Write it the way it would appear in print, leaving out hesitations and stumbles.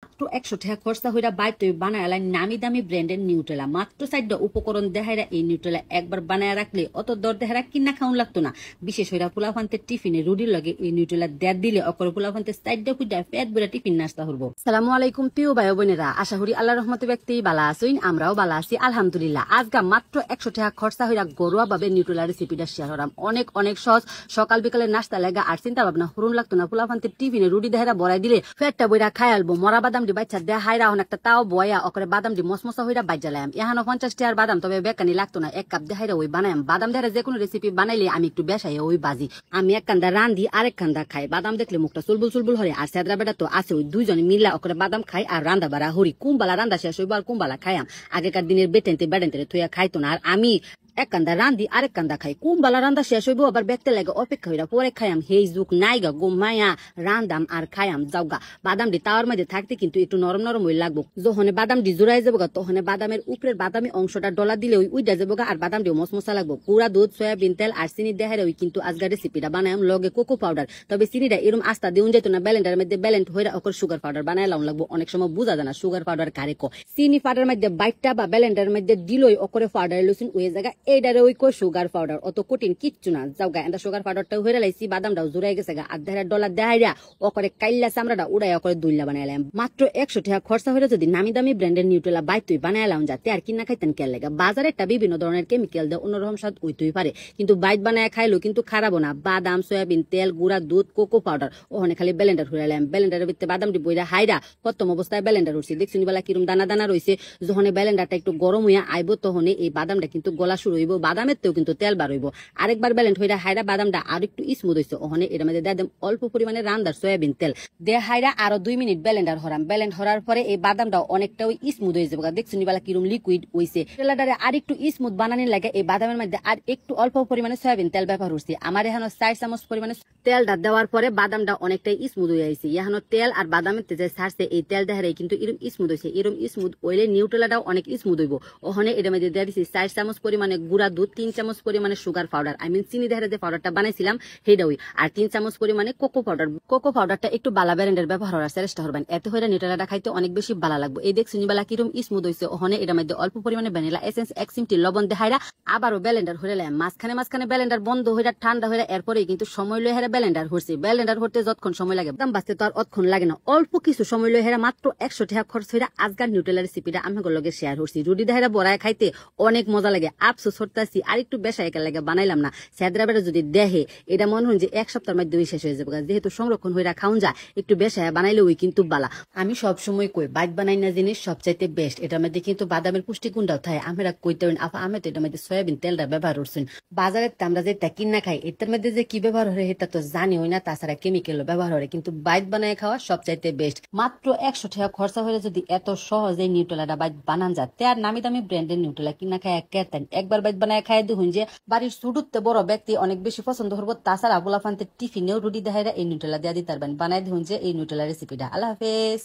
মাত্র 100 টাকা খরচা হইরা বাইর তুই বানায় নামি দামি ব্র্যান্ডের নিউটেলা মাত্র 4টা উপকরণ দেখাইরা এই নিউটেলা একবার বানায় রাখলে অত দর দেখারা কিনা খাওন লাগতো না। বিশেষ হইরা পোলাফান্তের টিফিনে রুটির লগে এই নিউটেলা দেড় দিলে অকর পোলাফান্তের 4টা ফুটা পেট ভরে টিফিন নাস্তা হবো। সালামু আলাইকুম প্রিয় ভাই বোনেরা, আশা করি আল্লাহর রহমতে ব্যক্তি বালা আছেন, আমরাও বালা আছি আলহামদুলিল্লাহ। আজকে মাত্র 100 টাকা খরচা হইরা ঘরোয়া ভাবে নিউটেলা রেসিপিটা শেয়ার হলাম। অনেক অনেক সহজ, সকাল বিকালে নাস্তা লাগা আর চিন্তা ভাবনা হরুন লাগতো না। পোলাফান্তের টিফিনে রুটি দেখারা বড়াই দিলে পেটটা বইরা খাই আলবো। মরা বাদাম দি বাচ্চা দেয়া হাইরা একটা তাও বয়া ওকরে বাদাম দি মসমসা হইরা বাজ্জালাম। এখানে 50 টাকার বাদাম, তবে বেকানি লাগতো না। 1 কাপ দেহাইরা ওই বানায়াম। বাদাম দেহারা যে কোনো রেসিপি বানাইলে আমি একটু বেশাই ওই বাজি। আমি এক কান্দা রান্ধি আরেক কান্দা খাই। বাদাম দেখলে মুখটা চুলবুল চুলবুল হরে। আর সেদরা বেটা তো আছে, ওই দুইজনে মিল্লা ওকরে বাদাম খাই আর রান্দা বাড়া হরি। কুম্বালা রান্দা শেষ হইব আর কুম্বালা খাইয়াম। আগেকার দিনের বেটেনতে বেডেনতে থইয়া খাইতো না। আর আমি এক কান্দা রান্ধি আরেক কান্দা খাই। কুম্বালা রান্দা শেষ হইব আবার বেকতে লাগে অপেক্ষা হইরা পরে খাইয়াম। হেই যুগ নাইগা গুমায়া রান্দাম আর খাইয়াম যাওগা। বাদাম দি তাওয়ার মধ্যে থাকতে কিন্তু একটু নরম নরম হই লাগবো। যখন বাদাম দি জোড়াই যাবো গা তখন বাদামের উপরের বাদামি অংশটা ডলা দিলে ওই উইডা যাবো গা। আর বাদাম দিও মসমসা লাগবো। গুড়া দুধ, সয়াবিন তেল আর চিনি দেহারে ওই কিন্তু আজকের রেসিপিটা বানায়াম। লগে কোকো পাউডার, তবে চিনিটা এরম আস্তা দিউন যাইতো না। ব্যালেন্ডার মধ্যে ব্যালেন্ড হইরা ওকর সুগার পাউডার বানায় লাউন লাগবো। অনেক সময় বুঝা যায় না সুগার পাউডার কারে কো। চিনি পাউডার মধ্যে বাইটটা বা ব্যালেন্ডার মধ্যে দিলই ওকরে পাউডার লইছুন ওই জায়গা এইডারে ওই কো সুগার পাউডার। অত কঠিন কিচ্ছু না। যাও গা এটা সুগার পাউডারটা হইরা লাইছি। বাদামটাও জুড়াই গেছে গা। আর দেহারা ডলা দেহাইরা ওকরে কাইল্লা চামড়াটা উড়াই ওকরে দুইলা বানাইলাম। মাত্র 100 টাকা খরচা হইরা যদি নামি দামি ব্র্যান্ডের নিউটেলা বাই তুই বানাইলাম যাতে আর কিনা খাইতেন কে লাগা। বাজারে একটা বিভিন্ন ধরনের কেমিক্যাল দেয়, অন্যরকম স্বাদ হইতেই পারে, কিন্তু বাইট বানায় খাইলো কিন্তু খারাপও না। বাদাম, সয়াবিন তেল, গুড়া দুধ, কোকো পাউডার ওখানে খালি ব্লেন্ডার হইলাম। ব্লেন্ডারের ভিতরে বাদাম ডি বইরা হাইরা প্রথম অবস্থায় ব্লেন্ডার হচ্ছে। দেখছি বেলা কিরম দানা দানা রয়েছে। যখন ব্লেন্ডারটা একটু গরম হইয়া আইব তখন এই বাদামটা কিন্তু গলা শুরু হইব। বাদামের তেও কিন্তু তেল বার হইব। আরেকবার ব্লেন্ড হইরা হাইরা বাদামটা আর একটু স্মুথ হইছে। ওখানে এর মধ্যে দেয় অল্প পরিমাণে রান্দার সয়াবিন তেল দে হাইরা আরো 2 মিনিট ব্লেন্ডার হরাম। ব্লেন্ড হরার পরে এই বাদামটা অনেকটা স্মুথ হয়ে যাবে। দেখছি বেলা কিরম লিকুইড হইছে। তেলাটারে আর একটু স্মুথ বানানোর লাগে এই বাদামের মধ্যে আর একটু অল্প পরিমাণে সয়াবিন তেল ব্যবহার করছি। আমার এখানে 4 চামচ পরিমাণে তেলটা দেওয়ার পরে বাদামটা অনেকটাই স্মুথ হয়ে আইছে। এখানে তেল আর বাদামের তেজে ছাড়ছে এই তেল দেখারে কিন্তু এরম স্মুথ হয়েছে। এরম স্মুথ হইলে নিউটেলাটাও অনেক স্মুথ হইব। ওখানে এর মধ্যে দিয়ে দিচ্ছি 4 চামচ পরিমাণে গুড়া দুধ, 3 চামচ পরিমাণে সুগার পাউডার, আই মিন চিনি দেখারে যে পাউডারটা বানাইছিলাম সেইটা ওই, আর 3 চামচ পরিমাণে কোকো পাউডার। কোকো পাউডারটা একটু বালা ব্র্যান্ডের ব্যবহার করার চেষ্টা করবেন, এতে হইরা নিউটেলাটা খাইতে অনেক বেশি ভালো লাগবে। এই দেখছি বেলা কিরম স্মুথ হয়েছে। ওখানে এর মধ্যে অল্প পরিমাণে ভ্যানিলা এসেন্স, 1 চিমটি লবণ দেখাইরা আবারও ব্লেন্ডার হইরা লাম। মাঝখানে ব্লেন্ডার বন্ধ হইরা ঠান্ডা হইরা এরপরে কিন্তু সময় লয়ে হেরা ব্লেন্ডার হচ্ছে। ব্লেন্ডার হতে যতক্ষণ সময় লাগে দাম বাঁচতে তো আর অতক্ষণ লাগে না। অল্প কিছু সময় লয়ে হেরা মাত্র 100 টাকা খরচ হইরা আজকার নিউটেলা রেসিপিটা আমাদের লগে শেয়ার করছি। রুটি দেহারা বড়ায় খাইতে অনেক মজা লাগে। আফসোস হরতাছি আর একটু বেশা একা লাগে বানাইলাম না। সেদরা বেটা যদি দেহে এটা মনে হয় যে 1 সপ্তাহের মধ্যে শেষ হয়ে যাবে। যেহেতু সংরক্ষণ হইরা খাওন যায়, একটু বেশা বানাইলে ওই কিন্তু বালা। আমি সব সময় কই বাইট বানাই না জিনিস সবচাইতে বেস্ট। এটার মধ্যে কিন্তু বাদামের পুষ্টিগুণটাও থাকে। আমরা কইতে আপা আমি তো এটার মধ্যে সয়াবিন তেলটা ব্যবহার করছেন। বাজারে আমরা যেটা কিনা খাই এটার মধ্যে যে কি ব্যবহার হয় এটা তো জানি না। তাছাড়া কেমিক্যাল ব্যবহার হয়, কিন্তু বাইট বানায় খাওয়া সবচাইতে বেস্ট। মাত্র 100 টাকা খরচা হলে যদি এত সহজে নিউটেলাটা বাইট বানান যাতে আর নামি দামি ব্র্যান্ডের নিউটেলা কিনা খায় কেতেন একবার বাইট বানায় খাই দেখুন যে বাড়ির ছোটতে বড় ব্যক্তি অনেক বেশি পছন্দ করবো। তাছাড়া পোলাপান্তের টিফিনেও রুটি দেখাইরা এই নিউটেলা দেওয়া দিতে পারবেন। বানাই দেখুন যে এই নিউটেলা রেসিপিটা। আল্লাহ হাফেজ।